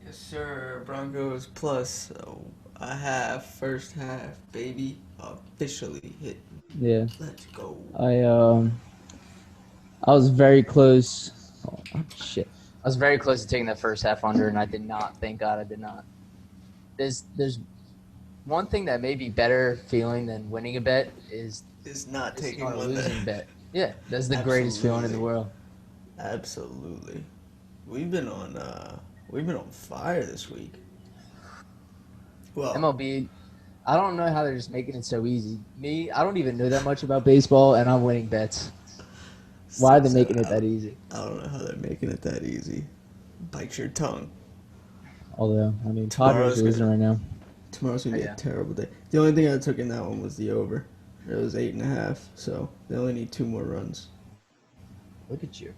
Yes, sir. Broncos plus a half, first half, baby. Officially hit. Yeah, Let's go. I was very close. Oh, shit. I was very close to taking that first half under, and I did not. Thank God I did not. There's one thing that may be better feeling than winning a bet is Is not missing taking on a one that. losing bet. Yeah, that's the greatest feeling in the Absolutely. world. Absolutely. We've been on we've been on fire this week. Well, MLB, I don't know how they're just making it so easy. Me, I don't even know that much about baseball, and I'm winning bets. Why are they 6-7. making it that easy? I don't know how they're making it that easy. Bite your tongue. Although, I mean, Padres Tomorrow's are losing gonna right now. tomorrow's gonna be a Yeah. terrible day. The only thing I took in that one was the over. It was 8.5, so they only need 2 more runs. Look at you.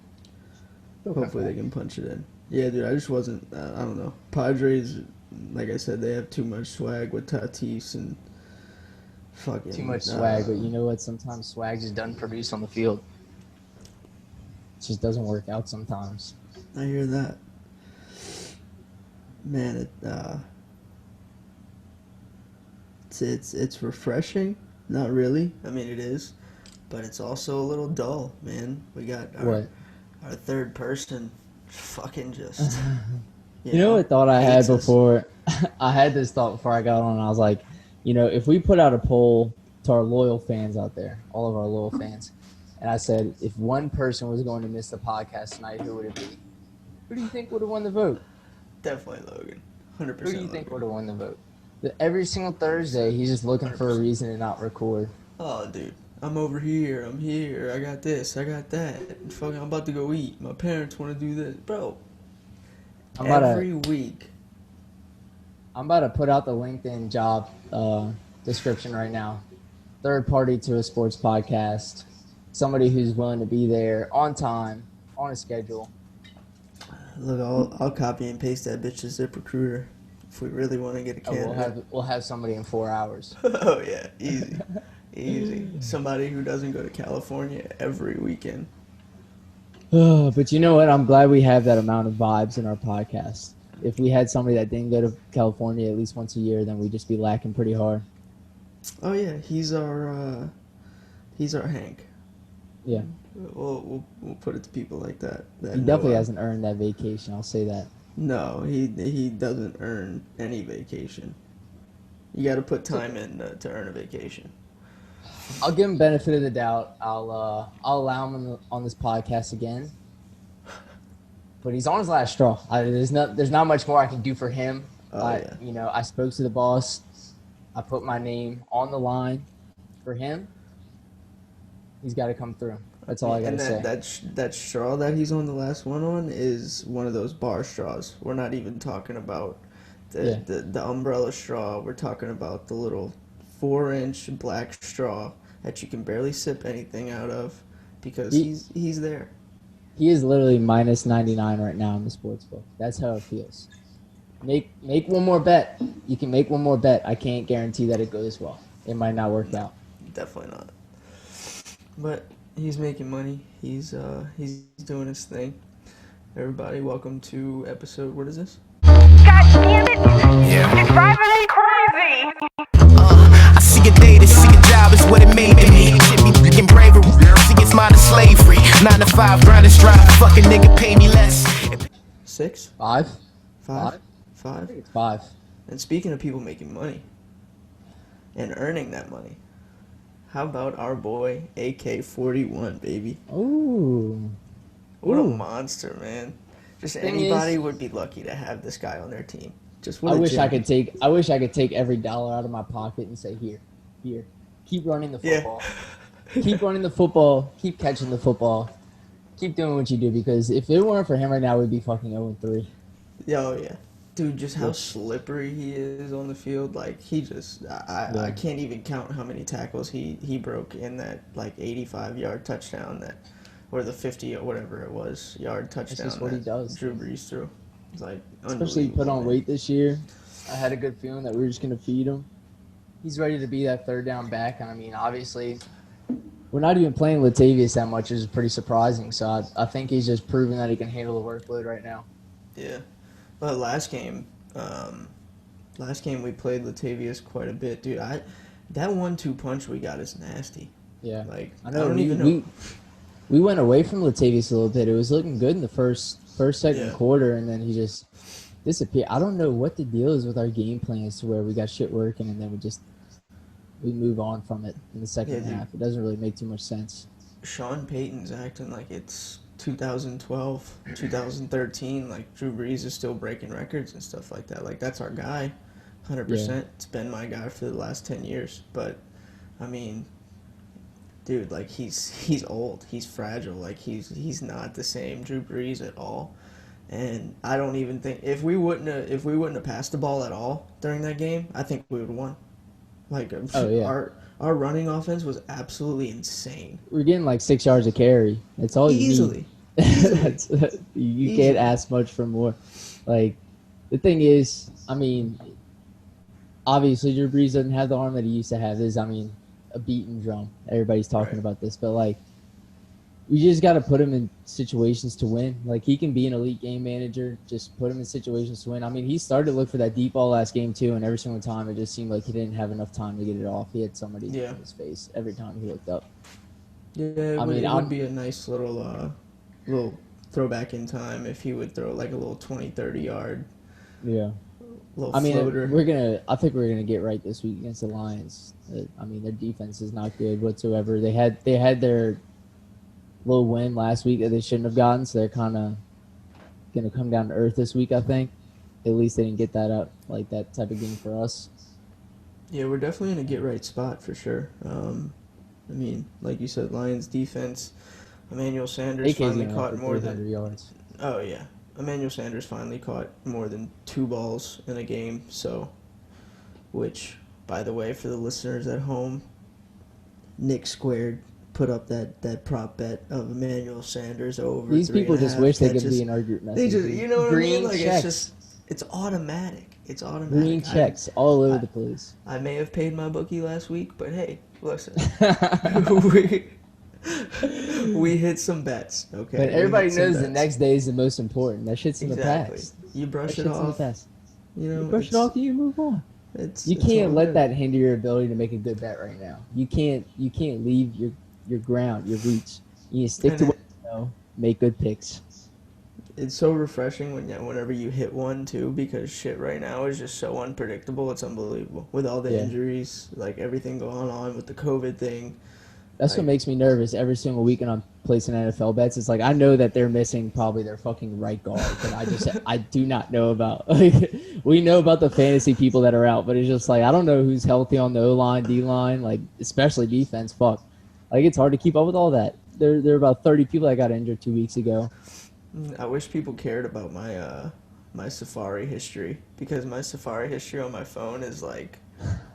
Hopefully they can punch it in. Yeah, dude, I just wasn't. I don't know. Padres, like I said, they have too much swag with Tatis and fucking. Too much swag, but you know what? Sometimes swag just doesn't produce on the field. It just doesn't work out sometimes. I hear that. Man, it's refreshing. Not really. I mean, it is, but it's also a little dull, man. We got What? our third person, fucking just. You know what thought I had hates us. before? I had this thought before I got on. And I was like, if we put out a poll to our loyal fans out there, all of our loyal fans, and I said, if one person was going to miss the podcast tonight, who would it be? Who do you think would have won the vote? Definitely Logan. 100%. Who do you think would have won the vote? Every single Thursday, he's just looking for a reason to not record. Oh, dude. I'm over here. I'm here. I got this. I got that. Fucking, I'm about to go eat. My parents want to do this. Bro, every week. I'm about to put out the LinkedIn job description right now. Third party to a sports podcast. Somebody who's willing to be there on time, on a schedule. Look, I'll copy and paste that bitch to ZipRecruiter if we really want to get a candidate. We'll have somebody in 4 hours. Oh, yeah. Easy. Easy. Somebody who doesn't go to California every weekend. But you know what? I'm glad we have that amount of vibes in our podcast. If we had somebody that didn't go to California at least once a year, then we'd just be lacking pretty hard. Oh, yeah. He's our Hank. Yeah. We'll put it to people like that. He definitely hasn't earned that vacation. I'll say that. No, he doesn't earn any vacation. You got to put time in to earn a vacation. I'll give him benefit of the doubt. I'll allow him on this podcast again. But he's on his last straw. There's not much more I can do for him. Yeah. I spoke to the boss. I put my name on the line for him. He's got to come through. That's all I got to say. That straw that he's on the last one on is one of those bar straws. We're not even talking about the umbrella straw. We're talking about the little 4-inch black straw that you can barely sip anything out of because he's there. He is literally minus 99 right now in the sports book. That's how it feels. Make one more bet. You can make one more bet. I can't guarantee that it goes well. It might not work out. Definitely not. But he's making money. He's doing his thing. Everybody, welcome to episode. What is this? God damn it! Yeah. It's driving me crazy. I see a day to see a job is what it made me. Shit me freaking bravery. See it's mine is slavery. 9 to 5 grind and strive. Fucking nigga pay me less. 6? 5? 5? I think it's 5. And speaking of people making money and earning that money, how about our boy AK-41, baby? Ooh. What a monster, man. Just anybody would be lucky to have this guy on their team. Just what I wish I could take every dollar out of my pocket and say, here. Keep running the football. Yeah. Keep running the football. Keep catching the football. Keep doing what you do, because if it weren't for him right now, we'd be fucking 0-3. Oh, yeah. Dude, just how slippery he is on the field. Like, he just... I can't even count how many tackles he broke in that, 85-yard touchdown that... Or the 50 or whatever it was, yard touchdown. That's just what he does. Drew Brees threw. It's especially he put on weight this year. I had a good feeling that we were just going to feed him. He's ready to be that third down back. And I mean, obviously, we're not even playing Latavius that much, which is pretty surprising. So I think he's just proving that he can handle the workload right now. Yeah. last game, we played Latavius quite a bit, dude. That 1-2 punch we got is nasty. Yeah, Like I I know. don't even know. We went away from Latavius a little bit. It was looking good in the second Yeah. quarter, and then he just disappeared. I don't know what the deal is with our game plans to where we got shit working, and then we move on from it in the second Yeah, half. It doesn't really make too much sense. Sean Payton's acting like it's 2012, 2013. Like Drew Brees is still breaking records and stuff like that. Like that's our guy, 100%. Yeah. It's been my guy for the last 10 years. But I mean, dude, like he's old, he's fragile. Like he's not the same Drew Brees at all. And I don't even think if we wouldn't have passed the ball at all during that game, I think we would have won. Like Oh, yeah. our running offense was absolutely insane. We're getting like 6 yards of carry. That's all you Easily. need. You can't ask much for more. Like the thing is, I mean, obviously Drew Brees doesn't have the arm that he used to have. This, I mean, a beaten drum. Everybody's talking about this, but like, we just got to put him in situations to win. Like he can be an elite game manager. Just put him in situations to win. I mean, he started to look for that deep ball last game too, and every single time it just seemed like he didn't have enough time to get it off. He had somebody in his face every time he looked up. Yeah, it would be a nice little throwback in time if he would throw like a little 20, 30 yard. Yeah. Little I mean, floater. I think we're gonna get right this week against the Lions. I mean, their defense is not good whatsoever. They had their little win last week that they shouldn't have gotten, so they're kind of gonna come down to earth this week. I think. At least they didn't get that up like that type of game for us. Yeah, we're definitely in a get right spot for sure. I mean, like you said, Lions defense. Emmanuel Sanders finally caught more than yards. Oh yeah, Emmanuel Sanders finally caught more than 2 balls in a game. So, which, by the way, for the listeners at home, Nick Squared put up that prop bet of Emmanuel Sanders over. These people just wish they could be in our group They message. just, you know what Green I mean? Like checks. it's automatic. It's automatic. Green checks all over the place. I may have paid my bookie last week, but hey, listen, we hit some bets, okay? But everybody knows the next day is the most important. That shit's in the past. You brush it off. You know, you brush it off, you move on. You can't let that hinder your ability to make a good bet right now. You can't leave your ground, your roots. You need to stick to what you know, make good picks. It's so refreshing whenever you hit one too, because shit right now is just so unpredictable. It's unbelievable with all the injuries, like everything going on with the COVID thing. That's what makes me nervous every single week when I'm placing NFL bets. It's like I know that they're missing probably their fucking right guard, but I do not know about. Like, we know about the fantasy people that are out, but it's just like I don't know who's healthy on the O line, D line, like especially defense. Fuck, like it's hard to keep up with all that. There are about 30 people that got injured 2 weeks ago. I wish people cared about my Safari history, because my Safari history on my phone is like.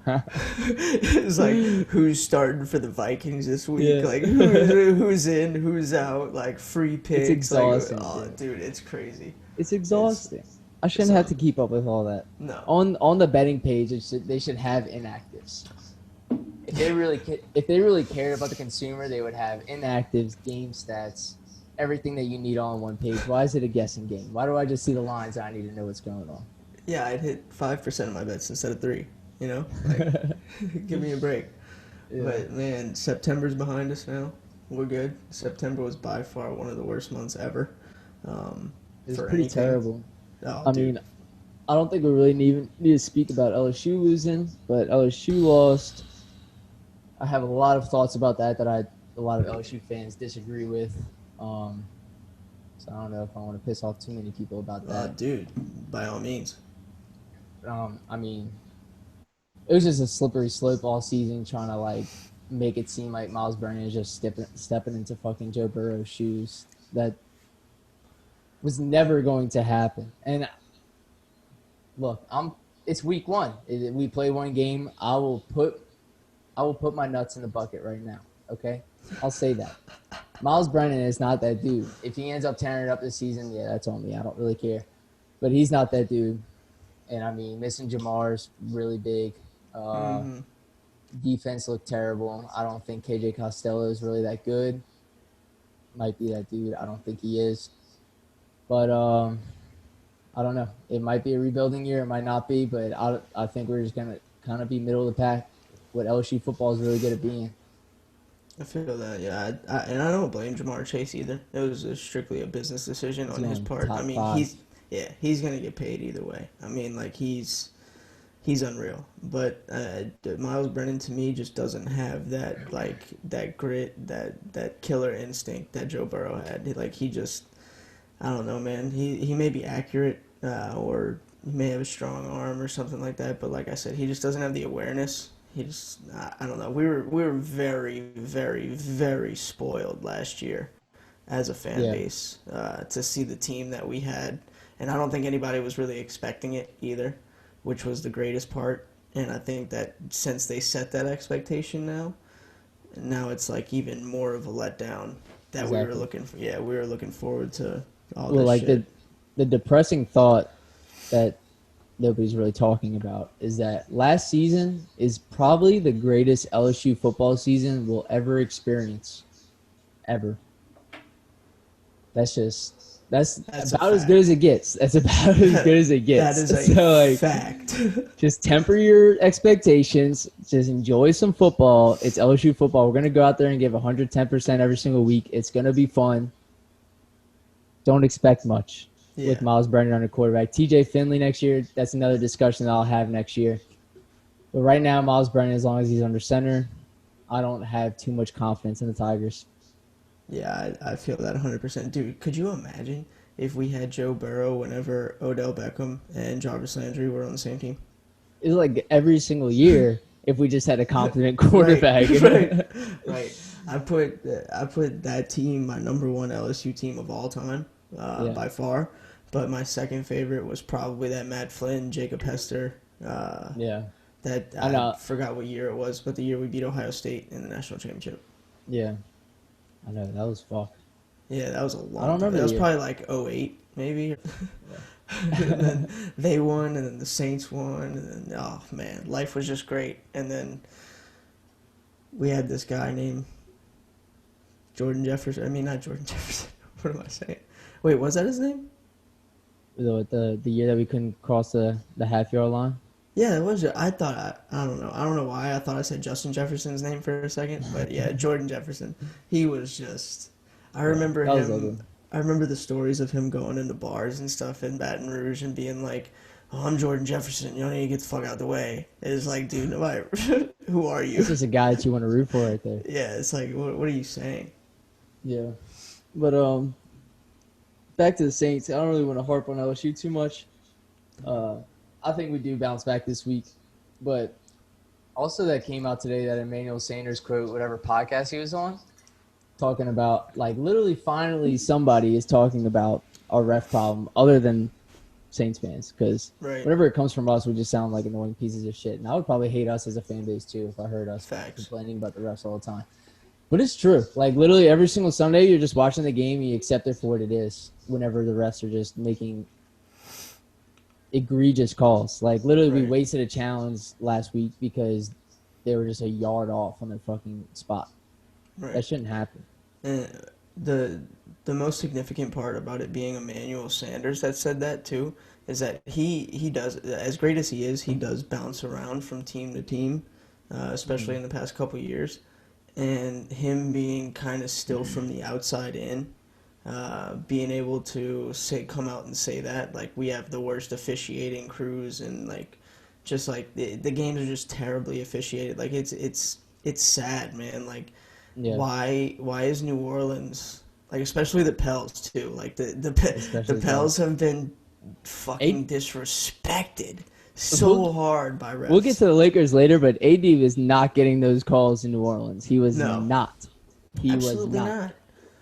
It's like who's starting for the Vikings this week, like who's in, who's out, like free picks. It's exhausting, dude, it's crazy. It's exhausting. I shouldn't have to keep up with all that. No. On the betting page, they should have inactives. If they really cared about the consumer, they would have inactives, game stats, everything that you need all on one page. Why is it a guessing game? Why do I just see the lines and I need to know what's going on? Yeah, I'd hit 5% of my bets instead of 3. You know, like, give me a break. Yeah. But man, September's behind us now. We're good. September was by far one of the worst months ever. It's pretty terrible. Oh, I mean, I don't think we really need to speak about LSU losing, but LSU lost. I have a lot of thoughts about that a lot of LSU fans disagree with. So I don't know if I want to piss off too many people about that. Dude, by all means. I mean, it was just a slippery slope all season, trying to like make it seem like Miles Brennan is just stepping into fucking Joe Burrow's shoes. That was never going to happen. And look, it's week 1. We play one game. I will put my nuts in the bucket right now. Okay, I'll say that. Miles Brennan is not that dude. If he ends up tearing it up this season, yeah, that's on me. I don't really care. But he's not that dude. And I mean, missing Jamar's really big. Defense looked terrible. I don't think KJ Costello is really that good. Might be that dude. I don't think he is. But I don't know. It might be a rebuilding year. It might not be, but I think we're just gonna kind of be middle of the pack. What LSU football is really good at being. I feel that, yeah. And I don't blame Jamar Chase either. It was strictly a business decision on his part. I Top mean, 5. he's gonna get paid either way. I mean, like he's unreal. But Miles Brennan to me just doesn't have that grit, that killer instinct that Joe Burrow had. He just, I don't know, man. He may be accurate or he may have a strong arm or something like that. But like I said, he just doesn't have the awareness. He just, I don't know. We were very, very, very spoiled last year as a fan base to see the team that we had. And I don't think anybody was really expecting it either, which was the greatest part. And I think that since they set that expectation now it's like even more of a letdown that we were looking for. Yeah, we were looking forward to all this shit. The depressing thought that nobody's really talking about is that last season is probably the greatest LSU football season we'll ever experience. Ever. That's about as good as it gets. That's about as good as it gets. That is a fact. Just temper your expectations. Just enjoy some football. It's LSU football. We're going to go out there and give 110% every single week. It's going to be fun. Don't expect much with Miles Brennan on the quarterback. TJ Finley next year, that's another discussion that I'll have next year. But right now, Miles Brennan, as long as he's under center, I don't have too much confidence in the Tigers. Yeah, I feel that 100%. Dude, could you imagine if we had Joe Burrow whenever Odell Beckham and Jarvis Landry were on the same team? It's like every single year if we just had a confident quarterback. Right. I put that team my number one LSU team of all time by far. But my second favorite was probably that Matt Flynn, Jacob Hester. That I forgot what year it was, but the year we beat Ohio State in the national championship. Yeah. I know, that was fuck. Yeah, that was a long I don't remember. That was probably like 08, maybe. And then they won, and then the Saints won, and then, oh, man, life was just great. And then we had this guy named Jordan Jefferson. I mean, not Jordan Jefferson. What am I saying? Wait, was that his name? The year that we couldn't cross the half-yard line? Yeah, it was. I don't know. I don't know why. I thought I said Justin Jefferson's name for a second. But, yeah, Jordan Jefferson. He was just... I remember him... I remember the stories of him going into bars and stuff in Baton Rouge and being like, "Oh, I'm Jordan Jefferson. You don't need to get the fuck out of the way." It's like, dude, who are you? This is a guy that you want to root for right there. Yeah, it's like, what are you saying? Yeah. But back to the Saints. I don't really want to harp on LSU too much. I think we do bounce back this week. But also that came out today, that Emmanuel Sanders quote, whatever podcast he was on, talking about, like, literally finally somebody is talking about our ref problem other than Saints fans. Because whenever it comes from us, we just sound like annoying pieces of shit. And I would probably hate us as a fan base, too, if I heard us complaining about the refs all the time. But it's true. Like, literally every single Sunday, you're just watching the game and you accept it for what it is whenever the refs are just making egregious calls. Like, literally, we wasted a challenge last week because they were just a yard off on their fucking spot. That shouldn't happen. And the most significant part about it being Emmanuel Sanders that said that too is that he does, as great as he is, he does bounce around from team to team, especially in the past couple of years. And him being kind of still from the outside in, being able to come out and say that, like, we have the worst officiating crews, and like just like the games are just terribly officiated. Like it's sad, man. Like. Yeah. Why is New Orleans, like, especially the Pels too, like the Pels have been fucking disrespected so hard by refs. We'll get to the Lakers later, but AD was not getting those calls in New Orleans. He was not. He Absolutely was not.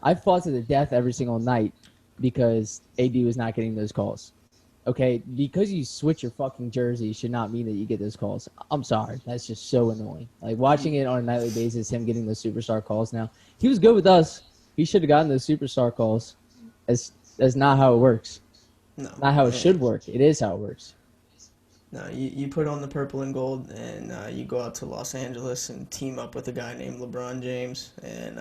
I fought to the death every single night because AD was not getting those calls. Okay, because you switch your fucking jersey should not mean that you get those calls. I'm sorry. That's just so annoying. Like, watching it on a nightly basis, him getting those superstar calls now. He was good with us. He should have gotten those superstar calls. That's not how it works. No. Not how it should work. It is how it works. No, you put on the purple and gold, and you go out to Los Angeles and team up with a guy named LeBron James, and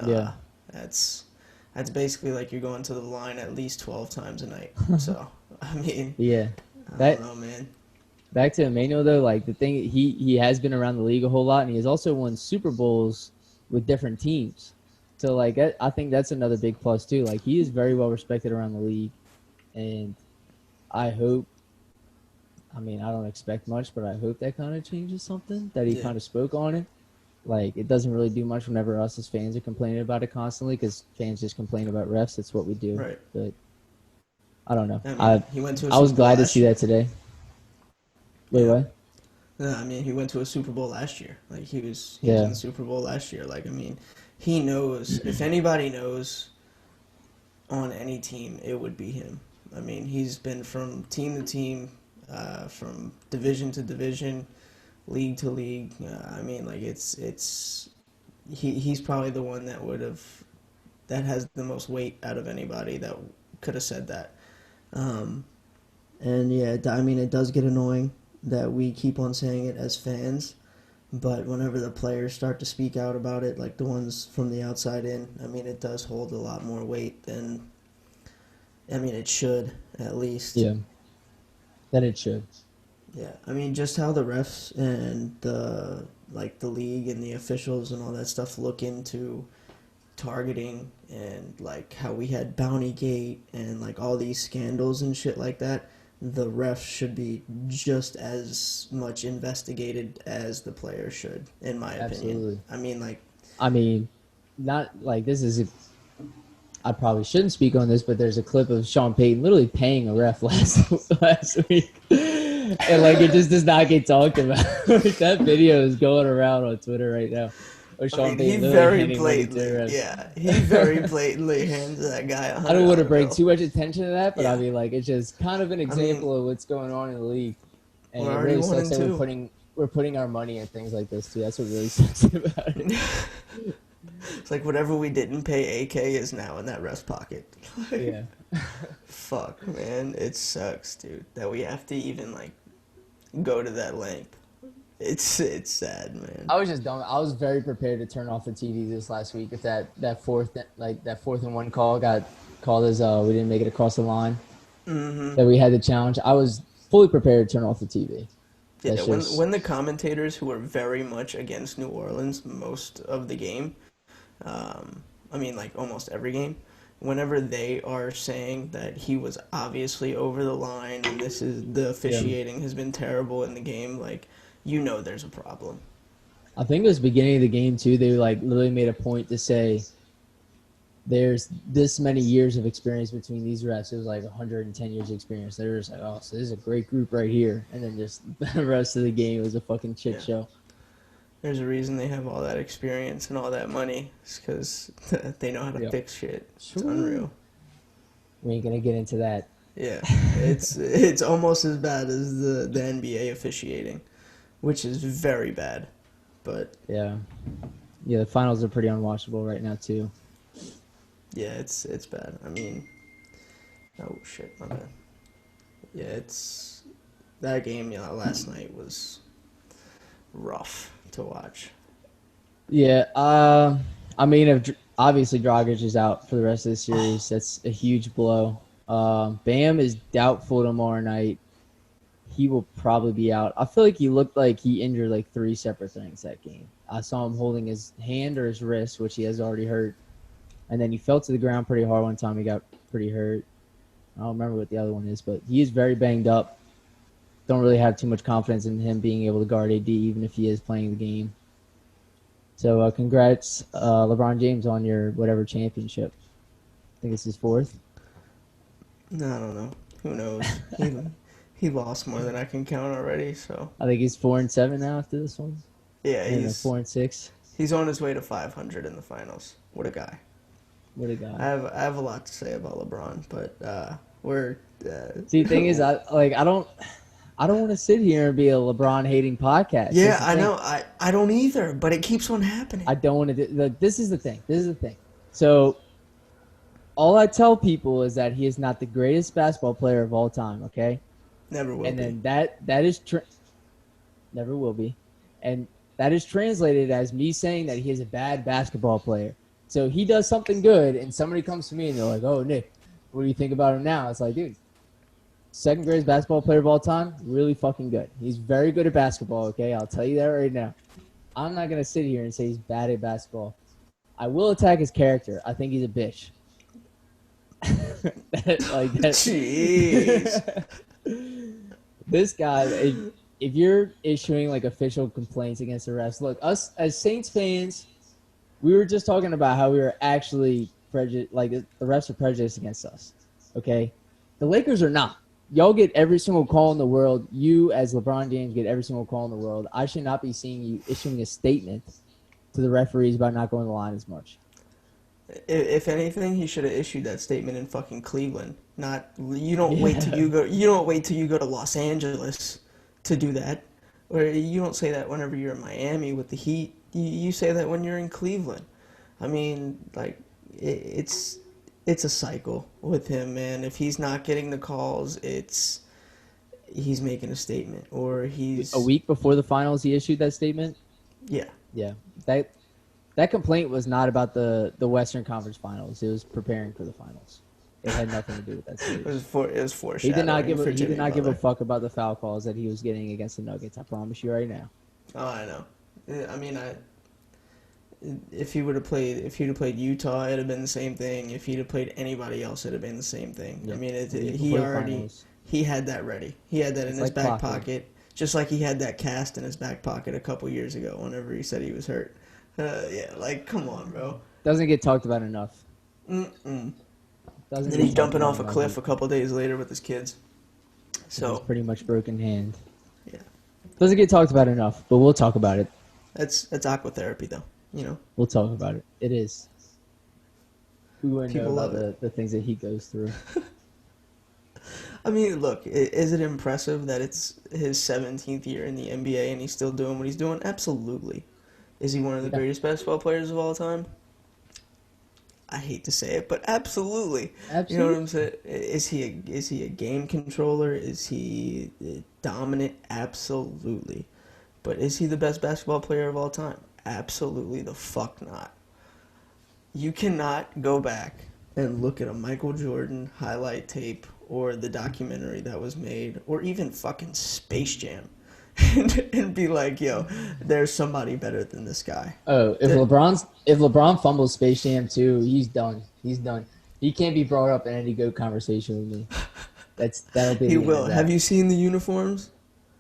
that's basically like you're going to the line at least 12 times a night. So, I mean, Yeah. I don't know, man. Back to Emmanuel though, like the thing he has been around the league a whole lot, and he has also won Super Bowls with different teams. So like I think that's another big plus too. Like he is very well respected around the league, and I hope. I mean, I don't expect much, but I hope that kind of changes something. That he kind of spoke on it. Like it doesn't really do much whenever us as fans are complaining about it constantly, because fans just complain about refs. That's what we do. Right. But I don't know. I mean, he went to a I was Super Bowl glad to last see year. that today. Wait, what? No, I mean, he went to a Super Bowl last year. Like he was Yeah. in the Super Bowl last year. Like I mean, he knows. If anybody knows on any team, it would be him. I mean, he's been from team to team, from division to division, league to league. I mean, like he's probably the one that has the most weight out of anybody that could have said that. And yeah, I mean, it does get annoying that we keep on saying it as fans, but whenever the players start to speak out about it, like the ones from the outside in, I mean, it does hold a lot more weight than, I mean, it should, at least. Yeah. That it should. Yeah, I mean, just how the refs and the league and the officials and all that stuff look into targeting, and like how we had Bountygate and like all these scandals and shit like that. The refs should be just as much investigated as the players should, in my opinion. I mean, not like this is. I probably shouldn't speak on this, but there's a clip of Sean Payton literally paying a ref last week, and like it just does not get talked about. Like, that video is going around on Twitter right now. He very blatantly hands that guy $100. I don't want to bring too much attention to that, but Yeah. I mean, like, it's just kind of an example of what's going on in the league, and it really sucks that we're putting our money in things like this too. That's what really sucks about it. It's like whatever we didn't pay AK is now in that ref's pocket. Yeah. Fuck, man, it sucks, dude, that we have to even like go to that length. It's sad, man. I was just dumb. I was very prepared to turn off the TV this last week if that fourth and one call got called as we didn't make it across the line. Mm-hmm. That we had the challenge. I was fully prepared to turn off the TV. Yeah, when the commentators who were very much against New Orleans most of the game, I mean, like almost every game, whenever they are saying that he was obviously over the line and the officiating has been terrible in the game, like, you know there's a problem. I think it was beginning of the game too. They like literally made a point to say there's this many years of experience between these refs. It was like 110 years of experience. They were just like, oh, so this is a great group right here. And then just the rest of the game was a fucking shit show. There's a reason they have all that experience and all that money. It's because they know how to fix shit. It's unreal. We ain't gonna get into that. Yeah, it's almost as bad as the NBA officiating, which is very bad. But yeah, the finals are pretty unwatchable right now too. Yeah, it's bad. I mean, oh shit, my bad. Yeah, that game last night was rough to watch. Yeah, I mean, if obviously Dragic is out for the rest of the series, that's a huge blow. Bam is doubtful tomorrow night. He will probably be out. I feel like he looked like he injured like 3 separate things that game. I saw him holding his hand or his wrist, which he has already hurt. And then he fell to the ground pretty hard one time. He got pretty hurt. I don't remember what the other one is, but he is very banged up. Don't really have too much confidence in him being able to guard AD, even if he is playing the game. So congrats, LeBron James, on your whatever championship. I think it's his 4th. No, I don't know. Who knows? He lost more than I can count already. So I think he's 4-7 now after this one. Yeah, he's 4-6. He's on his way to 500 in the finals. What a guy! What a guy! I have a lot to say about LeBron, but we're. See, the thing is, I don't want to sit here and be a LeBron hating podcast. Yeah, I know. I don't either, but it keeps on happening. I don't want to do. This is the thing. So, all I tell people is that he is not the greatest basketball player of all time. Okay. Never will. And be. then that is never will be, and that is translated as me saying that he is a bad basketball player. So he does something good, and somebody comes to me and they're like, "Oh, Nick, what do you think about him now?" It's like, dude, second greatest basketball player of all time, really fucking good. He's very good at basketball, okay? I'll tell you that right now. I'm not going to sit here and say he's bad at basketball. I will attack his character. I think he's a bitch. Like that. Jeez. This guy, if you're issuing like official complaints against the refs, look, us as Saints fans, we were just talking about how we were actually prejudiced, like the refs are prejudiced against us. Okay? The Lakers are not. Y'all get every single call in the world. You, as LeBron James, get every single call in the world. I should not be seeing you issuing a statement to the referees about not going to the line as much. If anything, he should have issued that statement in fucking Cleveland. Not you don't wait till you go. You don't wait till you go to Los Angeles to do that, or you don't say that whenever you're in Miami with the Heat. You say that when you're in Cleveland. I mean, like it's a cycle with him, man. If he's not getting the calls, he's making a statement, or he's a week before the finals. He issued that statement. Yeah. That complaint was not about the Western Conference Finals. It was preparing for the finals. It had nothing to do with that series. It was foreshadowing. He did not give a Butler. fuck about the foul calls that he was getting against the Nuggets. I promise you right now. Oh, I know. I mean, if he would have played Utah, it'd have been the same thing. If he'd have played anybody else, it'd have been the same thing. Yeah. I mean, He he had that ready. He had that in his back pocket, just like he had that cast in his back pocket a couple years ago. Whenever he said he was hurt. Yeah, like come on, bro. Doesn't get talked about enough. Then he's jumping off a cliff a couple days later with his kids. So it's pretty much broken hand. Yeah. Doesn't get talked about enough, but we'll talk about it. That's aquatherapy, though. You know. We'll talk about it. It is. We wouldn't People know about love the things that he goes through. I mean, look, is it impressive that it's his 17th year in the NBA and he's still doing what he's doing? Absolutely. Is he one of the greatest basketball players of all time? I hate to say it, but absolutely. You know what I'm saying? Is he a game controller? Is he dominant? Absolutely. But is he the best basketball player of all time? Absolutely the fuck not. You cannot go back and look at a Michael Jordan highlight tape or the documentary that was made or even fucking Space Jam and be like, yo, there's somebody better than this guy. Oh, if LeBron fumbles Space Jam 2, he's done. He's done. He can't be brought up in any GOAT conversation with me. That'll be. He will. Have you seen the uniforms?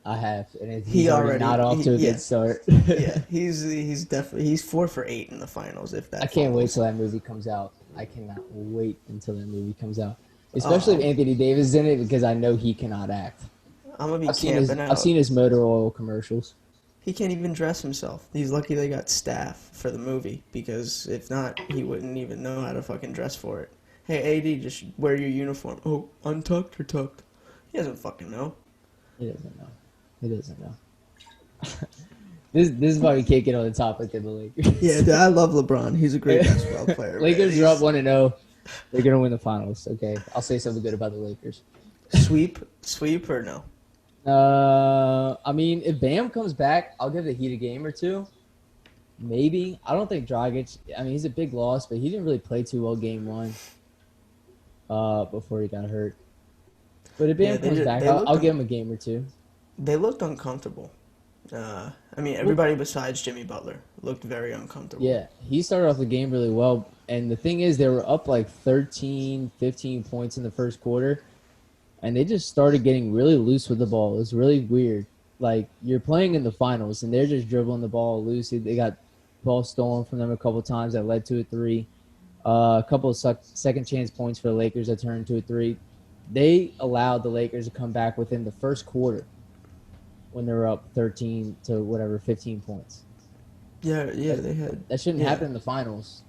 I have, and He already not off to a good start. Yeah, he's definitely 4 for 8 in the finals. If that. I can't wait till that movie comes out. I cannot wait until that movie comes out, especially if Anthony Davis is in it because I know he cannot act. I'm gonna be camping out. I've seen his motor oil commercials. He can't even dress himself. He's lucky they got staff for the movie because if not, he wouldn't even know how to fucking dress for it. Hey, AD, just wear your uniform. Oh, untucked or tucked? He doesn't fucking know. He doesn't know. He doesn't know. This is why we can't get on the topic of the Lakers. Yeah, dude, I love LeBron. He's a great basketball player. Lakers are up 1-0. They're gonna win the finals. Okay, I'll say something good about the Lakers. Sweep or no? I mean, if Bam comes back, I'll give the Heat a game or two. Maybe. I don't think Dragic. I mean, he's a big loss, but he didn't really play too well game 1. Before he got hurt. But if Bam comes back, I'll give him a game or two. They looked uncomfortable. I mean, everybody besides Jimmy Butler looked very uncomfortable. Yeah, he started off the game really well. And the thing is, they were up like 13, 15 points in the first quarter. And they just started getting really loose with the ball. It was really weird. Like, you're playing in the finals, and they're just dribbling the ball loose. They got ball stolen from them a couple times that led to a 3. A couple of second chance points for the Lakers that turned into a 3. They allowed the Lakers to come back within the first quarter when they were up 13 to 15 points. Yeah, they had. That shouldn't happen in the finals.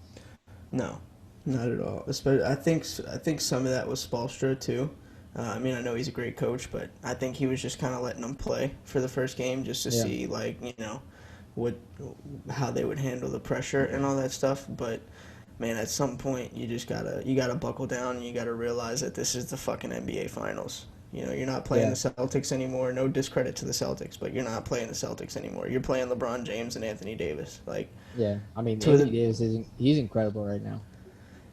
No, not at all. Especially, I think some of that was Spoelstra too. I mean, I know he's a great coach, but I think he was just kind of letting them play for the first game just to see, like, you know, how they would handle the pressure and all that stuff. But man, at some point you gotta buckle down and you gotta realize that this is the fucking NBA Finals. You know, you're not playing the Celtics anymore. No discredit to the Celtics, but you're not playing the Celtics anymore. You're playing LeBron James and Anthony Davis. Like, yeah. I mean, Anthony Davis he's incredible right now.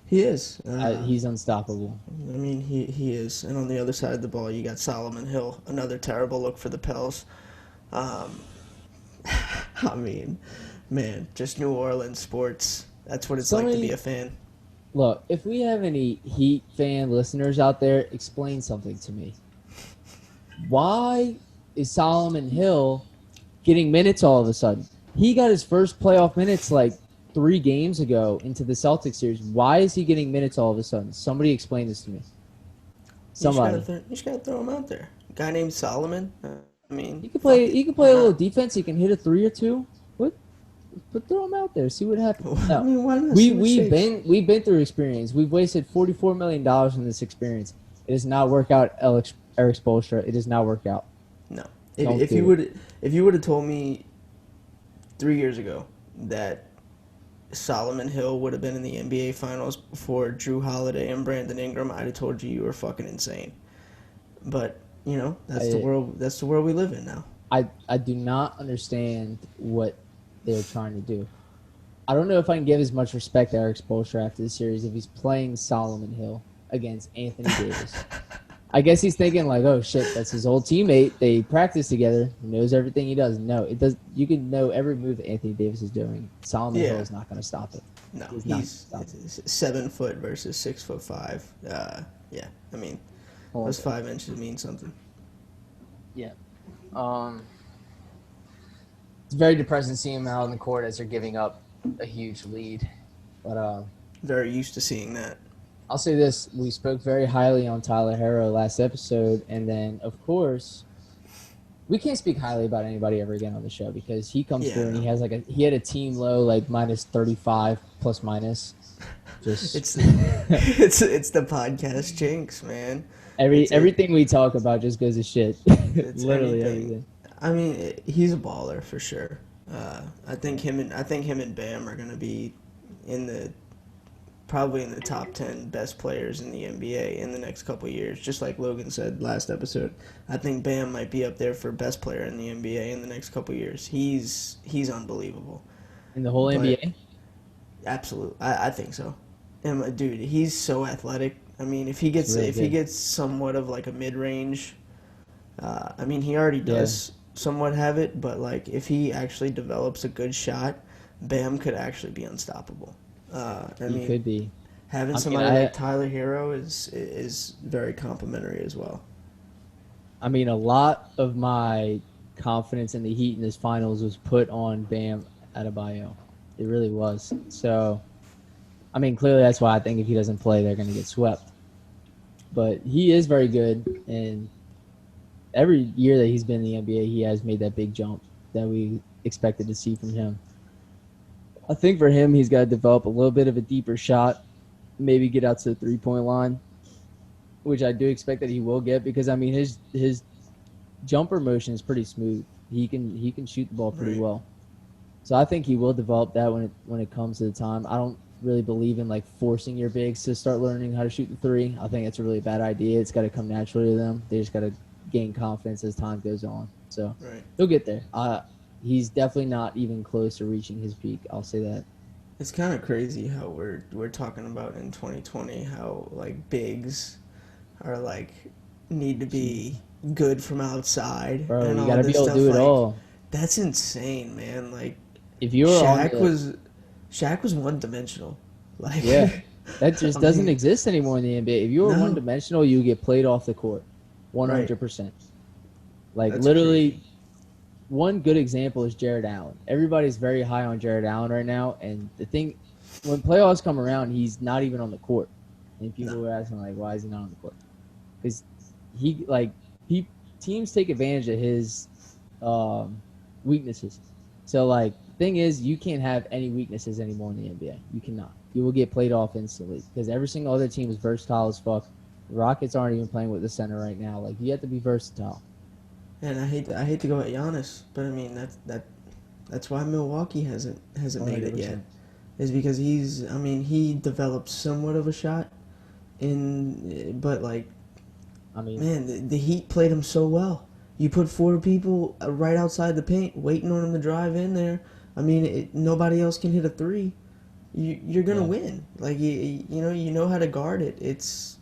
He is. He's unstoppable. I mean, he is. And on the other side of the ball, you got Solomon Hill, another terrible look for the Pels. I mean, man, just New Orleans sports. That's what it's like to be a fan. Look, if we have any Heat fan listeners out there, explain something to me. Why is Solomon Hill getting minutes all of a sudden? He got his first playoff minutes like 3 games ago into the Celtics series. Why is he getting minutes all of a sudden? Somebody explain this to me. Somebody. You just gotta throw him out there. A guy named Solomon. I mean, He can play a little defense. He can hit a 3 or 2. But throw him out there. See what happens. No. I mean, why not? We've been through experience. We've wasted $44 million in this experience. It does not work out, Eric Spoelstra. It does not work out. No. If you would have told me 3 years ago that Solomon Hill would have been in the NBA Finals before Drew Holiday and Brandon Ingram, I'd have told you were fucking insane. But you know, that's the world. That's the world we live in now. I do not understand what they're trying to do. I don't know if I can give as much respect to Eric Spoelstra after the series if he's playing Solomon Hill against Anthony Davis. I guess he's thinking like, oh shit, that's his old teammate. They practice together. He knows everything he does. No, it does. You can know every move that Anthony Davis is doing. Solomon Hill is not going to stop it. No, he's 7 foot versus 6'5". Yeah, I mean, those 5 inches mean something. Yeah. It's very depressing seeing him out on the court as they're giving up a huge lead. But very used to seeing that. I'll say this: we spoke very highly on Tyler Herro last episode, and then of course, we can't speak highly about anybody ever again on the show because he comes through and he has he had a team low like minus 35 plus minus. Just it's the podcast jinx, man. Everything we talk about just goes to shit. It's literally everything. I mean, he's a baller for sure. I think him and Bam are gonna be probably in the top 10 best players in the NBA in the next couple of years. Just like Logan said last episode, I think Bam might be up there for best player in the NBA in the next couple of years. He's unbelievable. In the whole NBA? Absolutely, I think so. And dude, he's so athletic. I mean, if he gets somewhat of like a mid range, I mean, he already does somewhat have it, but like if he actually develops a good shot, Bam could actually be unstoppable. He could be. Having somebody like Tyler Herro is very complimentary as well. I mean, a lot of my confidence in the Heat in this finals was put on Bam Adebayo. It really was. So, I mean, clearly that's why I think if he doesn't play, they're going to get swept. But he is very good, and every year that he's been in the NBA, he has made that big jump that we expected to see from him. I think for him, he's got to develop a little bit of a deeper shot, maybe get out to the three-point line, which I do expect that he will get because, I mean, his jumper motion is pretty smooth. He can shoot the ball pretty well. So I think he will develop that when it comes to the time. I don't really believe in like forcing your bigs to start learning how to shoot the three. I think it's a really bad idea. It's got to come naturally to them. They just got to gain confidence as time goes on. So he'll get there. He's definitely not even close to reaching his peak. I'll say that. It's kind of crazy how we're talking about in 2020 how like bigs are like need to be good from outside. Bro, and you all gotta this be able to stuff. do it Like, all. That's insane, man. Like if you were Shaq was one dimensional. Like that just doesn't exist anymore in the NBA. If you were one dimensional, you get played off the court, 100%. Like that's literally. Crazy. One good example is Jared Allen. Everybody's very high on Jared Allen right now, and the thing, when playoffs come around, he's not even on the court. And people were asking like, why is he not on the court? Because teams take advantage of his weaknesses. So like, the thing is, you can't have any weaknesses anymore in the NBA. You cannot. You will get played off instantly because every single other team is versatile as fuck. The Rockets aren't even playing with the center right now. Like you have to be versatile. And I hate to go at Giannis, but I mean that's why Milwaukee hasn't made it yet. Is because he developed somewhat of a shot but like I mean, Man, the Heat played him so well. You put 4 people right outside the paint, waiting on him to drive in there. I mean, nobody else can hit a three. You're gonna Yeah. win. Like you know how to guard it. It's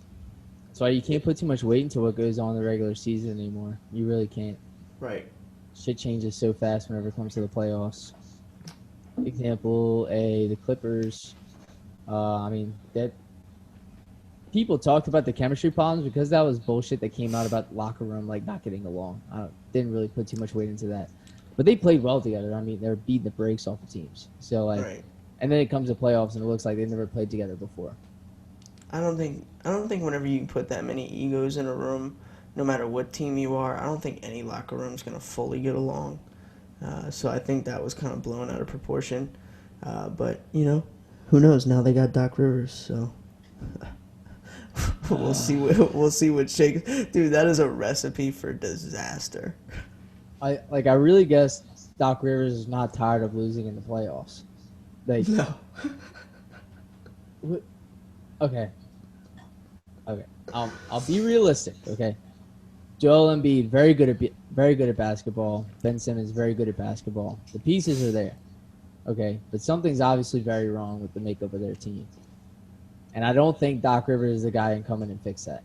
that's why you can't put too much weight into what goes on in the regular season anymore. You really can't. right. Shit changes so fast whenever it comes to the playoffs. Example A, the Clippers. I mean, that people talked about the chemistry problems because that was bullshit that came out about the locker room like not getting along. I didn't really put too much weight into that, but they played well together. I mean, they're beating the brakes off of teams. So like, Right. and then it comes to playoffs and it looks like they've never played together before. I don't think whenever you put that many egos in a room, no matter what team you are, I don't think any locker room's gonna fully get along. So I think that was kind of blown out of proportion. But who knows? Now they got Doc Rivers, so we'll see what shakes. Dude, that is a recipe for disaster. I really guess Doc Rivers is not tired of losing in the playoffs. Like, No. okay. I'll be realistic. Okay. Joel Embiid, very good at basketball. Ben Simmons, very good at basketball. The pieces are there. Okay, but something's obviously very wrong with the makeup of their team. And I don't think Doc Rivers is the guy who can come in and fix that.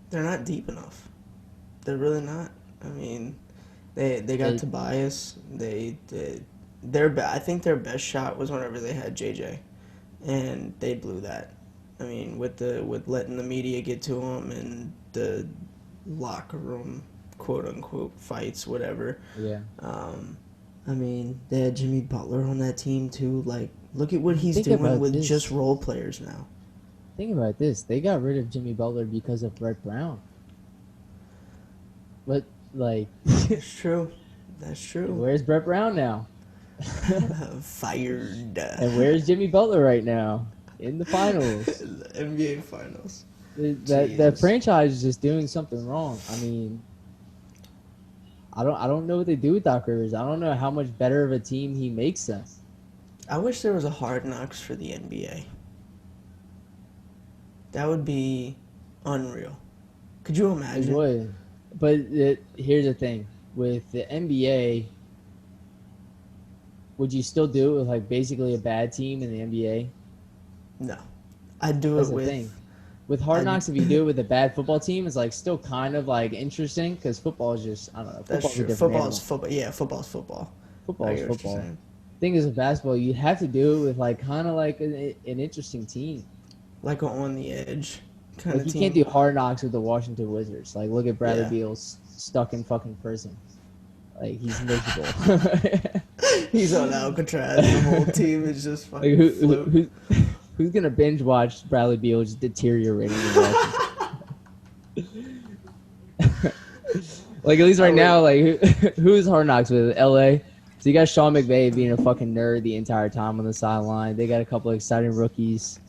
They're not deep enough. They're really not. I mean, they got Tobias. I think their best shot was whenever they had JJ, and they blew that. I mean, with letting the media get to them and the locker room quote unquote fights, whatever. Yeah. I mean, they had Jimmy Butler on that team too. Like, look at what he's Think doing about with this. just role players now. Think about this. They got rid of Jimmy Butler because of Brett Brown. But, like, That's true. That's true. where's Brett Brown now? Fired. And where's Jimmy Butler right now? In the finals. The NBA Finals. That Jesus. franchise is just doing something wrong. I mean, I don't know what they do with Doc Rivers. I don't know how much better of a team he makes them. I wish there was a Hard Knocks for the NBA. That would be unreal. Could you It imagine? would. But here's the thing. With the NBA, would you still do it with like basically a bad team in the NBA? No. I'd do That's it the with... thing. With Hard Knocks, if you do it with a bad football team, it's like still kind of like interesting because football is just, I don't know. That's Football's a true. different Football's animal. football. Yeah, football's football. Football I is get what you're football. saying. Thing is with basketball, you have to do it with like kind of like an interesting team. Like an on the edge kind Like of you team. can't do Hard Knocks with the Washington Wizards. Like look at Bradley Yeah. Beal stuck in fucking prison. Like he's miserable. He's on Alcatraz. The whole team is just fucking Like floating. who's gonna binge watch Bradley Beal just deteriorating in Washington? Like at least right now, like who's Hard Knocks with? LA. So you got Sean McVay being a fucking nerd the entire time on the sideline. They got a couple of exciting rookies.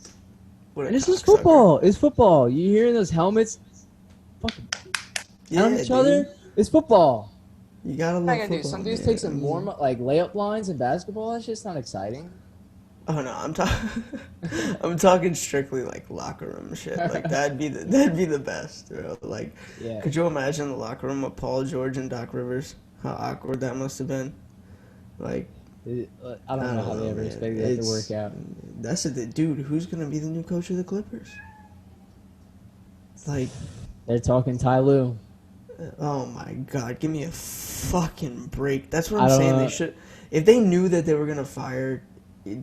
What a And it's just cocksucker. football. It's football. You hearing those helmets fucking Yeah, on each dude. other? It's football. You gotta love What am I gonna do? football, Some dudes man. take some warm like layup lines in basketball. That's just not exciting. Oh no, I'm talking strictly like locker room shit. Like that'd be the best, bro. Like, Yeah. could you imagine the locker room of Paul George and Doc Rivers? How awkward that must have been. Like, I don't know how they ever man. expected that to work out. That's it, dude. Who's gonna be the new coach of the Clippers? Like, They're talking Ty Lue. oh my god, give me a fucking break. That's what I I'm don't saying. know. They should, if they knew that they were gonna fire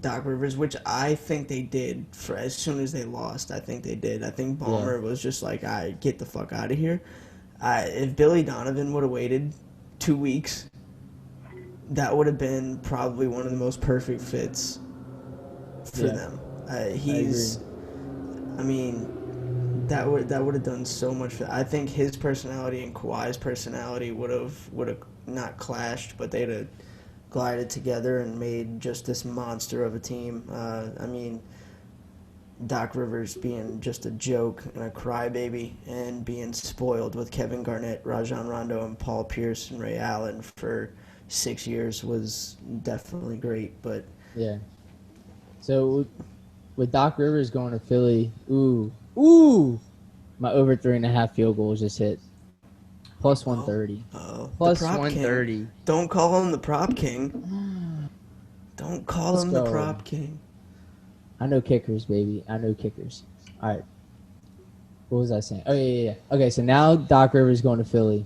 Doc Rivers, which I think they did for as soon as they lost. I think they did. I think Ballmer was just like, "I get the fuck out of here." If Billy Donovan would have waited 2 weeks, that would have been probably one of the most perfect fits for them. He's, I mean, that would have done so much. I think his personality and Kawhi's personality would have not clashed, but they'd have glided together and made just this monster of a team. I mean, Doc Rivers being just a joke and a crybaby and being spoiled with Kevin Garnett, Rajon Rondo, and Paul Pierce and Ray Allen for 6 years was definitely great. But Yeah. So with Doc Rivers going to Philly, My over 3.5 field goals just hit. Plus 130. Oh, the Plus prop 130. king. Don't call him the prop king. Don't call Let's him go. the prop king. I know kickers, baby. I know kickers. All right. What was I saying? Oh, yeah. Okay, so now Doc Rivers going to Philly.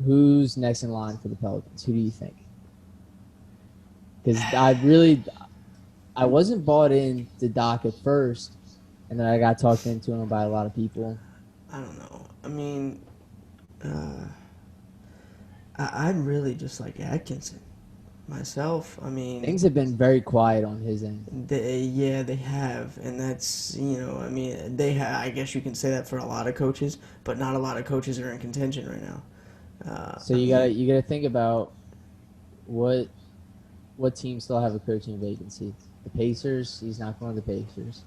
Who's next in line for the Pelicans? Who do you think? Because I wasn't bought in to Doc at first, and then I got talked into him by a lot of people. I don't know. I mean, I really just like Atkinson myself. I mean, Things have been very quiet on his end. they have, and that's I mean, they have. I guess you can say that for a lot of coaches, but not a lot of coaches are in contention right now. So you gotta think about what teams still have a coaching vacancy. The Pacers. He's not going to the Pacers.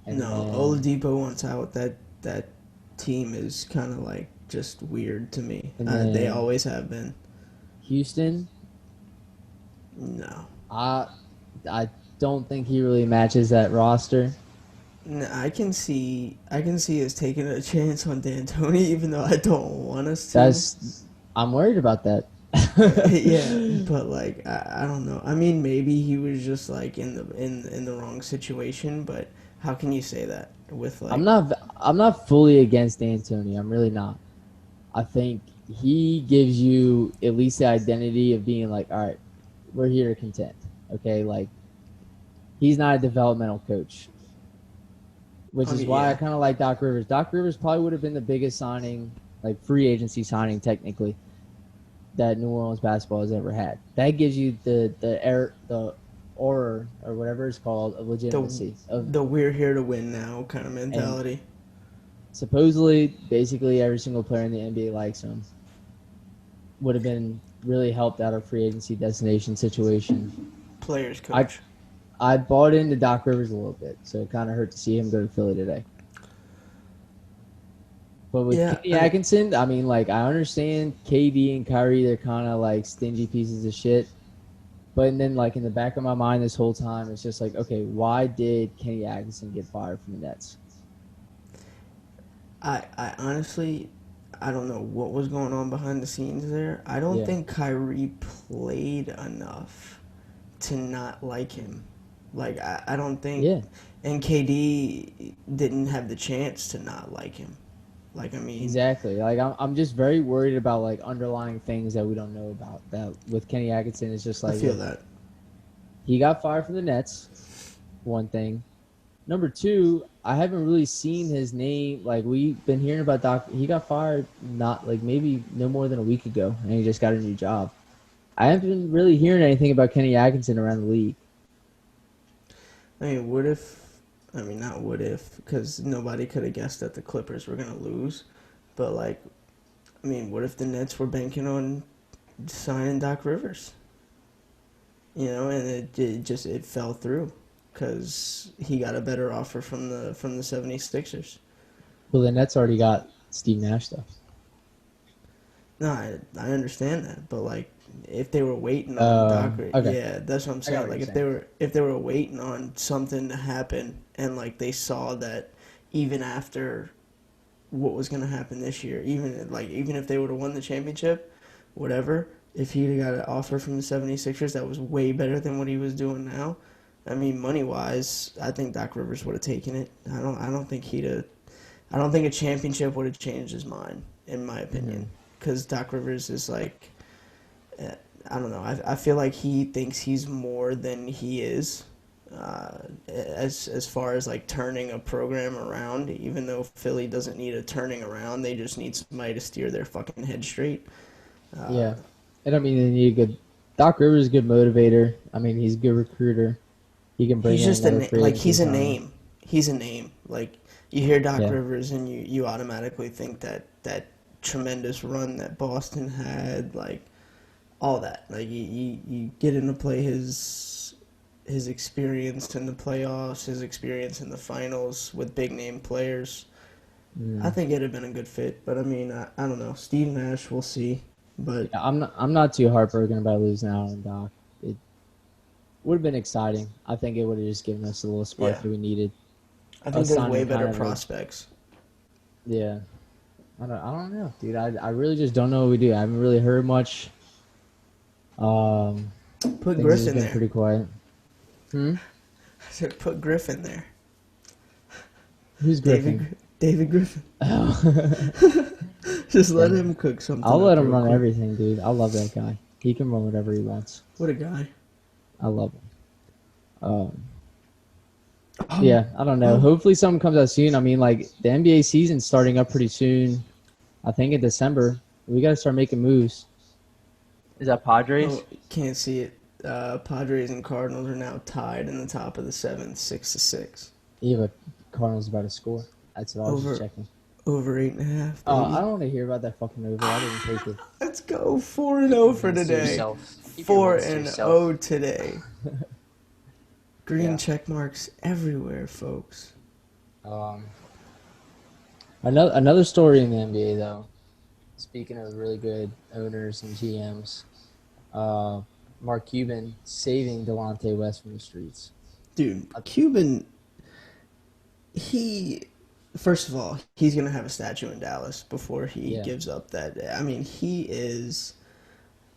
And no, then Oladipo wants out. That team is kind of like just weird to me. And They then- always have been. Houston. No. I don't think he really matches that roster. No, I can see us taking a chance on D'Antoni, even though I don't want us to. I'm worried about that. Yeah, but like I don't know. I mean, maybe he was just like in the wrong situation, but how can you say that with like? I'm not fully against D'Antoni. I'm really not. I think he gives you at least the identity of being like, all right, we're here to contend. Okay, like he's not a developmental coach, which is why I kind of like Doc Rivers. Doc Rivers probably would have been the biggest signing, like free agency signing technically, that New Orleans basketball has ever had. That gives you the aura or whatever it's called of legitimacy. The we're here to win now kind of mentality. Supposedly, basically every single player in the NBA likes him. Would have been really helped out of free agency destination situation. Players coach. I bought into Doc Rivers a little bit, so it kind of hurt to see him go to Philly today. But with Kenny Atkinson, I mean, like, I understand KD and Kyrie, they're kind of like stingy pieces of shit. But then, like, in the back of my mind this whole time, it's just like, okay, why did Kenny Atkinson get fired from the Nets? I honestly, I don't know what was going on behind the scenes there. I don't think Kyrie played enough to not like him. Like, I don't think... Yeah. And KD didn't have the chance to not like him. Like, I mean... Exactly. Like, I'm just very worried about, like, underlying things that we don't know about. That with Kenny Atkinson, it's just like... I feel that. He got fired from the Nets, one thing. Number two, I haven't really seen his name. Like, we've been hearing about Doc. He got fired not, like, maybe no more than a week ago, and he just got a new job. I haven't been really hearing anything about Kenny Atkinson around the league. I mean, what if... I mean, not what if, because nobody could have guessed that the Clippers were going to lose. But, like, I mean, what if the Nets were banking on signing Doc Rivers? You know, and it fell through because he got a better offer from the 76ers. Well, the Nets already got Steve Nash, though. No, I understand that, but, like, if they were waiting on Doc, okay. yeah, that's what I'm saying. Like, if they were waiting on something to happen, and like they saw that even after what was going to happen this year, even if they would have won the championship, whatever, if he got an offer from the 76ers that was way better than what he was doing now, I mean, money wise, I think Doc Rivers would have taken it. I don't think a championship would have changed his mind, in my opinion, because Doc Rivers is like. I don't know. I feel like he thinks he's more than he is, as far as like turning a program around. Even though Philly doesn't need a turning around, they just need somebody to steer their fucking head straight. Yeah, and I mean, they need a good. Doc Rivers is a good motivator. I mean, he's a good recruiter. He can bring. He's just he's a name. He's a name. Like you hear Doc Rivers, and you automatically think that tremendous run that Boston had, like. All that, like you get him to play his experience in the playoffs, his experience in the finals with big name players. I think it'd have been a good fit, but I mean, I don't know. Steve Nash, we'll see. But yeah, I'm not too heartbroken about losing out on Doc. It would have been exciting. I think it would have just given us a little spark that we needed. I think there's way signing better kind of prospects. Yeah. I don't know, dude. I really just don't know what we do. I haven't really heard much. Put Things Griff has in been there. pretty quiet. I said put Griff in there. Who's Griffin? David Griffin. Oh. Just let him cook something. I'll let him real run quick. everything, dude. I love that guy. He can run whatever he wants. What a guy. I love him. Yeah, I don't know. Hopefully something comes out soon. I mean, like, the NBA season's starting up pretty soon. I think in December. We got to start making moves. Is that Padres? Oh, can't see it. Padres and Cardinals are now tied in the top of the 7th, 6-6. Yeah, but Cardinals about to score. That's what I was just checking. Over 8.5. Oh, I don't want to hear about that fucking over. I didn't take it. Let's go 4-0 for today. 4-0 today. Green check marks everywhere, folks. Another story in the NBA though. Speaking of really good owners and GMs, Mark Cuban saving Delonte West from the streets. Dude, Cuban, first of all, he's going to have a statue in Dallas before he gives up that. I mean, he is,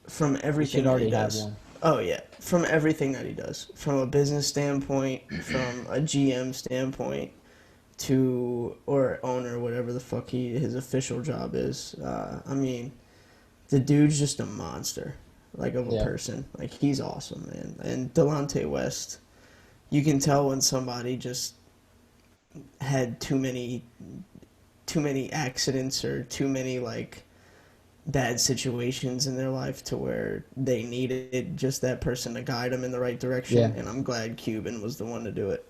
from everything that he does. Have one. Oh, yeah. From everything that he does. From a business standpoint, from a GM standpoint, or owner, whatever the fuck his official job is. I mean, the dude's just a monster, like, of a person. Like, he's awesome, man. And Delonte West, you can tell when somebody just had too many accidents or too many, like, bad situations in their life to where they needed just that person to guide them in the right direction. Yeah. And I'm glad Cuban was the one to do it.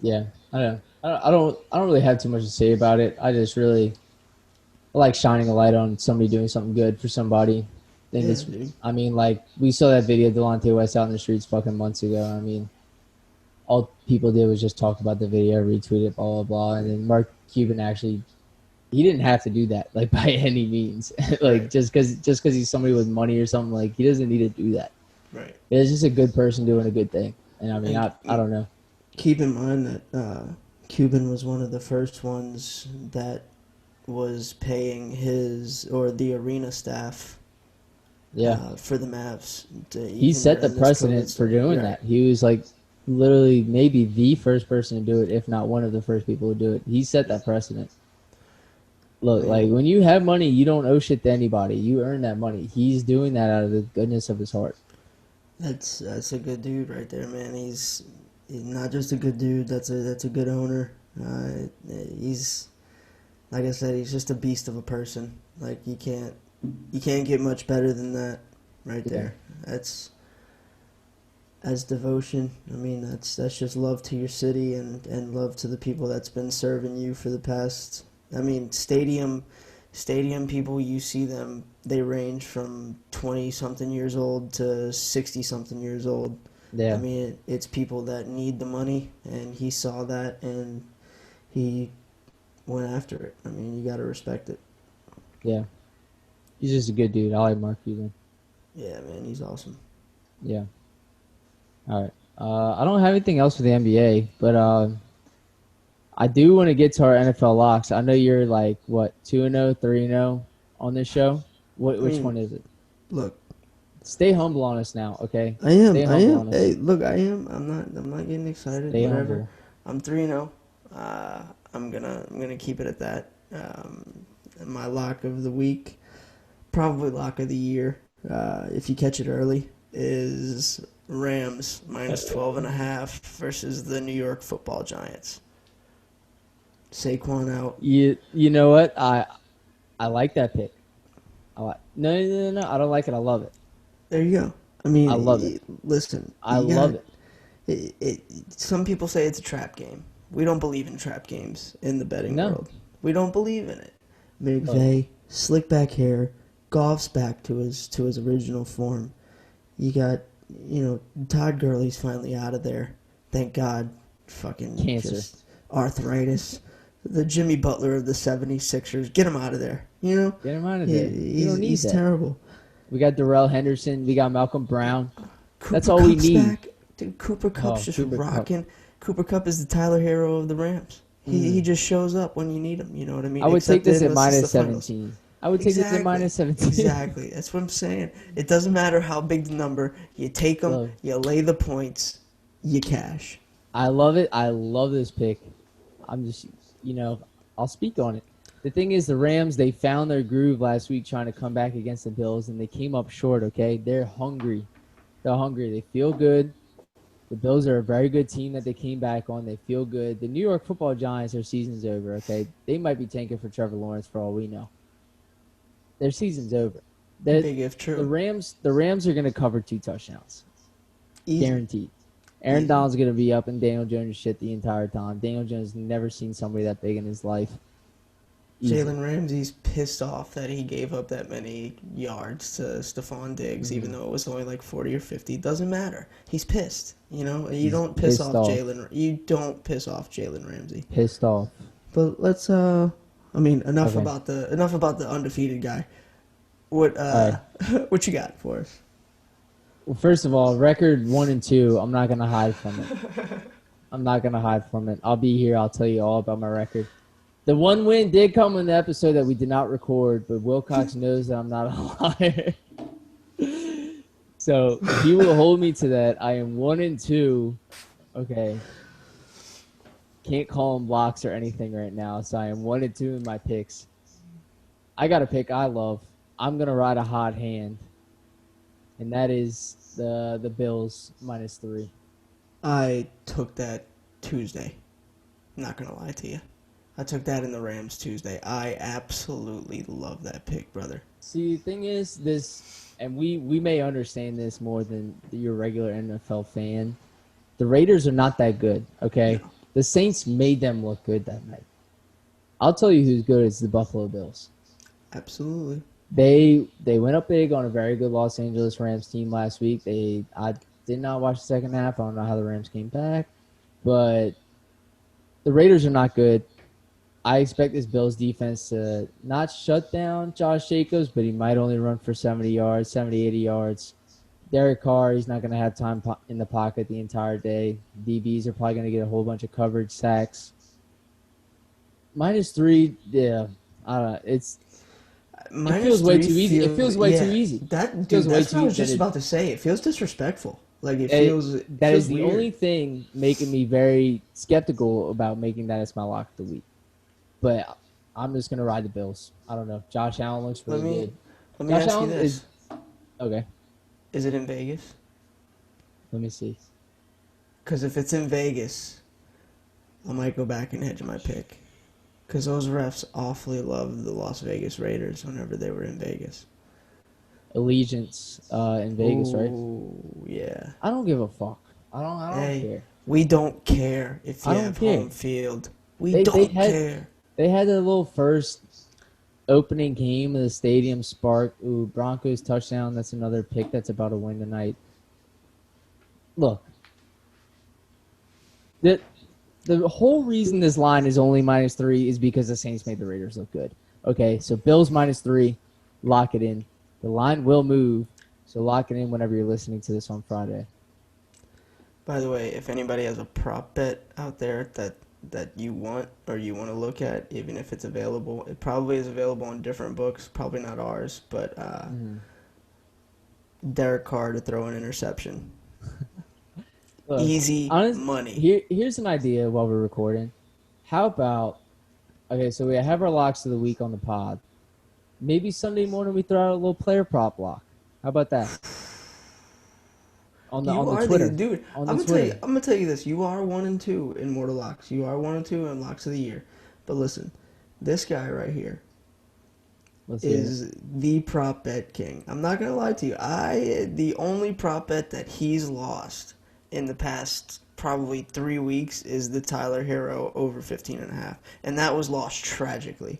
Yeah, I don't really have too much to say about it. I just really like shining a light on somebody doing something good for somebody. I mean, like, we saw that video of Delonte West out in the streets fucking months ago. I mean, all people did was just talk about the video, retweet it, blah, blah, blah. And then Mark Cuban actually, he didn't have to do that, like, by any means. Like, just because he's somebody with money or something, like, he doesn't need to do that. Right. It's just a good person doing a good thing. And I mean, I don't know. Keep in mind that Cuban was one of the first ones that was paying the arena staff for the Mavs. He set the precedent for doing that. He was like literally maybe the first person to do it, if not one of the first people to do it. He set that precedent. Look, like, when you have money, you don't owe shit to anybody. You earn that money. He's doing that out of the goodness of his heart. That's a good dude right there, man. He's not just a good dude. That's a good owner. He's, like I said, he's just a beast of a person. Like, you can't get much better than that right there. That's devotion. I mean, that's just love to your city and love to the people that's been serving you for the past. I mean, stadium people, you see them, they range from 20-something years old to 60-something years old. Yeah. I mean, it's people that need the money, and he saw that, and he went after it. I mean, you got to respect it. Yeah. He's just a good dude. I like Mark Cuban. Yeah, man, he's awesome. Yeah. All right. I don't have anything else for the NBA, but I do want to get to our NFL locks. I know you're like, what, 2-0, 3-0 on this show? Which one is it? Look. Stay humble on us now, okay? I am. Hey, look, I am. I'm not getting excited. Stay whatever. humble. I'm 3-0. I'm gonna keep it at that. My lock of the week, probably lock of the year, if you catch it early, is Rams minus 12.5 versus the New York Football Giants. Saquon out. You know what? I like that pick. No, I don't like it. I love it. There you go. I mean, I love it. Listen, I love it. Some people say it's a trap game. We don't believe in trap games in the betting world. We don't believe in it. McVay, slick back hair, Goff's back to his original form. You got, Todd Gurley's finally out of there. Thank God. Fucking cancer. Just arthritis. The Jimmy Butler of the 76ers. Get him out of there. Get him out of there. He's terrible. We got Darrell Henderson. We got Malcolm Brown. That's all we need. Dude, Cooper Kupp's just rocking. Cooper Kupp is the Tyler Hero of the Rams. He just shows up when you need him. You know what I mean? I would take this at unless it's minus the finals. 17. I would take this at minus 17. Exactly. That's what I'm saying. It doesn't matter how big the number. You take them, you lay the points, you cash. I love it. I love this pick. I'm just, I'll speak on it. The thing is, the Rams, they found their groove last week trying to come back against the Bills, and they came up short, okay? They're hungry. They're hungry. They feel good. The Bills are a very good team that they came back on. They feel good. The New York Football Giants, their season's over, okay? They might be tanking for Trevor Lawrence for all we know. Their season's over. Big if true. The Rams are going to cover 2 touchdowns. Easy. Guaranteed. Aaron Donald's going to be up in Daniel Jones' shit the entire time. Daniel Jones never seen somebody that big in his life. Jalen Ramsey's pissed off that he gave up that many yards to Stephon Diggs, even though it was only like 40 or 50. Doesn't matter. He's pissed. You don't piss off Jalen. You don't piss off Jalen Ramsey. Pissed off. But let's. Enough about the undefeated guy. What what you got for us? Well, first of all, record 1-2. I'm not gonna hide from it. I'll be here. I'll tell you all about my record. The one win did come in the episode that we did not record, but Wilcox knows that I'm not a liar. So he will hold me to that. I am 1-2. Okay. Can't call them blocks or anything right now, so I am 1-2 in my picks. I got a pick I love. I'm gonna ride a hot hand, and that is the Bills -3. I took that Tuesday. I'm not gonna lie to you. I took that in the Rams Tuesday. I absolutely love that pick, brother. See, the thing is, and we may understand this more than your regular NFL fan. The Raiders are not that good, okay? No. The Saints made them look good that night. I'll tell you who's good is the Buffalo Bills. Absolutely. They went up big on a very good Los Angeles Rams team last week. I did not watch the second half. I don't know how the Rams came back. But the Raiders are not good. I expect this Bills defense to not shut down Josh Jacobs, but he might only run for 70 yards, 70, 80 yards. Derek Carr, he's not going to have time in the pocket the entire day. DBs are probably going to get a whole bunch of coverage sacks. -3, yeah. I don't know. It feels way too easy. It feels way too easy. That's what I was just about to say. It feels disrespectful. Like it feels. That is the weird. only thing making me very skeptical about making that as my lock of the week. But I'm just gonna ride the Bills. I don't know. Josh Allen looks really good. Let me ask you this. Okay. Is it in Vegas? Let me see. Because if it's in Vegas, I might go back and hedge my pick. Because those refs awfully loved the Las Vegas Raiders whenever they were in Vegas. Allegiance in Vegas, right? Oh, yeah. I don't give a fuck. I don't care. We don't care if you have home field. We don't care. They had the little first opening game of the stadium spark. Ooh, Broncos touchdown. That's another pick that's about to win tonight. Look. The whole reason this line is only -3 is because the Saints made the Raiders look good. Okay, so Bills -3, lock it in. The line will move, so lock it in whenever you're listening to this on Friday. By the way, if anybody has a prop bet out there that you want or you want to look at, even if it's available, it probably is available on different books, probably not ours, but Derek Carr to throw an interception. Look, easy money. Here's an idea while we're recording. How about, okay, so we have our locks of the week on the pod. Maybe Sunday morning we throw out a little player prop lock. How about that? On the Twitter. Dude, I'm gonna tell you this. You are 1-2 in Mortal Locks. You are 1-2 in Locks of the Year. But listen, this guy right here is the prop bet king. I'm not gonna lie to you. The only prop bet that he's lost in the past probably 3 weeks is the Tyler Hero over 15.5, and that was lost tragically.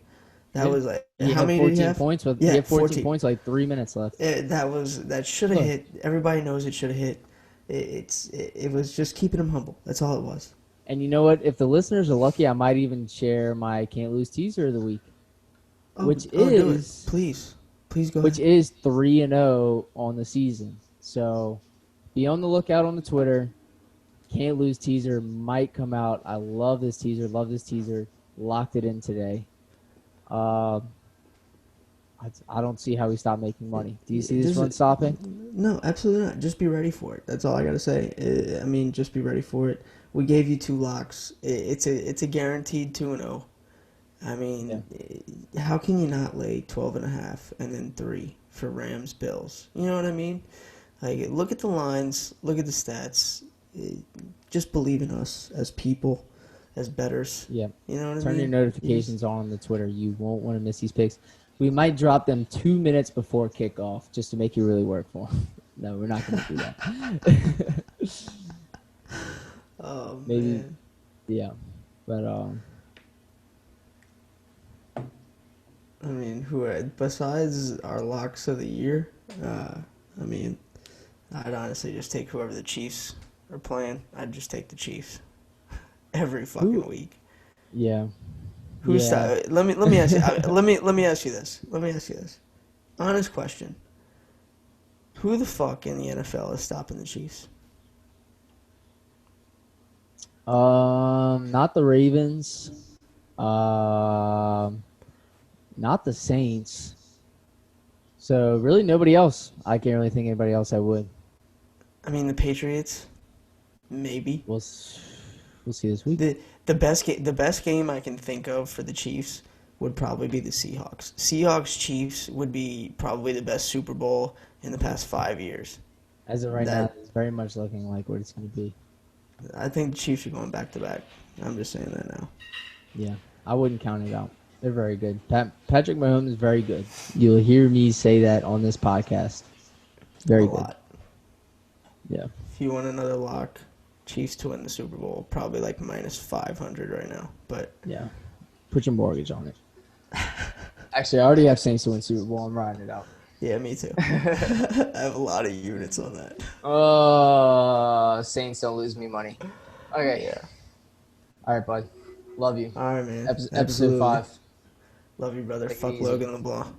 That was like how many 14 did he have? Points with 14 points, like 3 minutes left. That should have hit. Everybody knows it should have hit. It was just keeping him humble. That's all it was. And you know what? If the listeners are lucky, I might even share my can't lose teaser of the week, which is please go. Which is 3-0 on the season. So be on the lookout on the Twitter. Can't lose teaser might come out. I love this teaser. Love this teaser. Locked it in today. I don't see how we stop making money. Do you see this one stopping? No, absolutely not. Just be ready for it. That's all I gotta say. I mean, just be ready for it. We gave you 2 locks. It's a guaranteed 2-0. I mean, how can you not lay 12.5 and then 3 for Rams Bills? You know what I mean? Like, look at the lines, look at the stats. Just believe in us as people, as bettors. Yeah. You know what I mean? Turn your notifications on the Twitter. You won't want to miss these picks. We might drop them 2 minutes before kickoff just to make you really work for them. No, we're not going to do that. Oh, maybe, man. yeah. But, I mean, besides our locks of the year, I mean, I'd honestly just take whoever the Chiefs are playing. I'd just take the Chiefs every fucking week. Yeah. Who's let me ask you let me ask you this. Honest question. Who the fuck in the NFL is stopping the Chiefs? Not the Ravens. Not the Saints. So really nobody else. I can't really think of anybody else I would. I mean, the Patriots, maybe. We'll see this week. The best game I can think of for the Chiefs would probably be the Seahawks. Seahawks Chiefs would be probably the best Super Bowl in the past 5 years. As of right now, it's very much looking like what it's going to be. I think the Chiefs are going back to back. I'm just saying that now. Yeah, I wouldn't count it out. They're very good. Patrick Mahomes is very good. You'll hear me say that on this podcast. Very good. Lot. Yeah. If you want another lock, Chiefs to win the Super Bowl, probably like minus 500 right now. But yeah, put your mortgage on it. Actually, I already have Saints to win Super Bowl. I'm riding it out. Yeah, me too. I have a lot of units on that. Saints don't lose me money. Okay. Yeah. All right, bud. Love you. All right, man. Episode 5. Love you, brother. Take it Fuck easy. Logan LeBlanc.